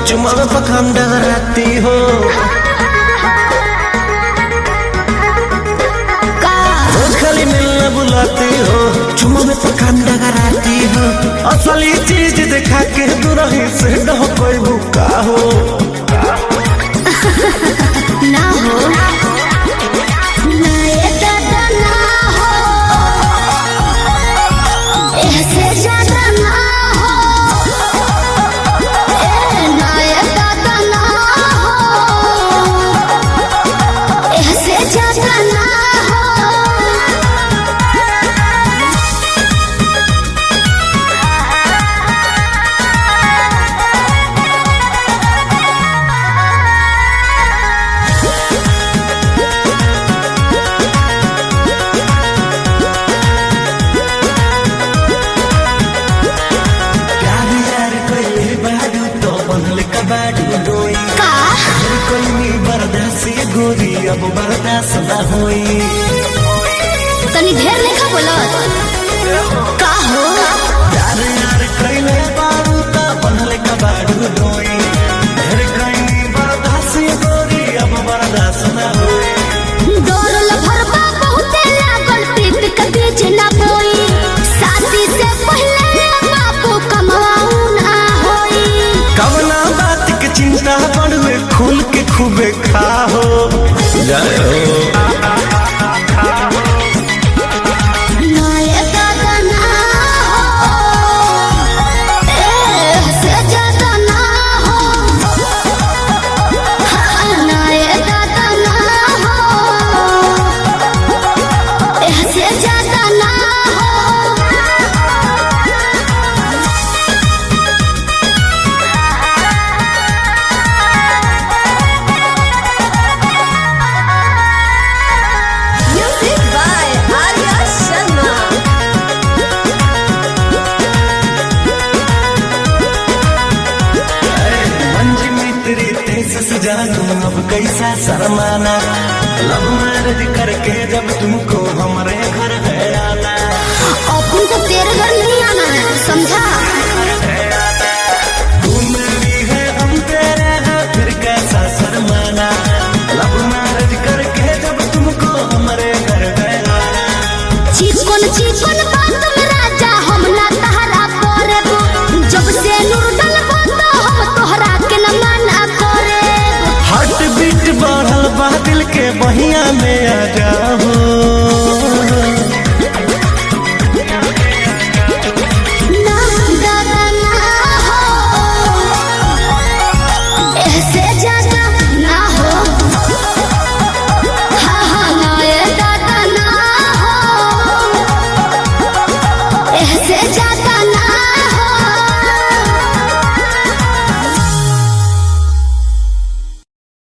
चुमा में पखान डगराती हो, रोज खाली मिलने बुलाती हो, चुमा में पखान डगराती हो। असली चीज दिखा के दुरही से डह कोई भूखा हो ना हो ना ये दादा ना हो, ऐसे ज्यादा ना हो, ना ये दादा ना हो, ऐसे ज्यादा ना हो। गोरी अब बर्दाश्त न होई, तनी ढेर लेखा बोलत का हो। यार यार कइले बारू त बनल कबाड़ू डोई, ढेर कइनी बर्दाश्त गोरी अब बर्दाश्त न होई। डोरल भरबा बहुते लागल पीत के बीच ना बोई, शादी से पहले बापू कमाऊ ना होई। कवना बात के चिंता बढ़वे खुल के खूबे खाहो जाए हो। ना ये दादा ना हो, ऐसे ज्यादा ना हो, ना ये दादा ना हो, ऐसे ज्यादा ना हो। Music by Arya Sharma. मंजी मित्री तेज से जानू अब कैसा शर्माना, लव मैरिज करके जब तुमको हमारे घर है आना। अपन को तेरे घर नहीं आना है, समझा। तू मेरी है हम तेरे हैं फिर कैसा शर्माना, लव मैरिज करके जब तुमको हमारे घर है आना। चिकन बात में राजा हम ना तहरा करब, जब से नूर डलबो तो हम तोहरा के न मना करब। हार्ट बीट बढ़ल बा दिल के बहिया में आ जाओ।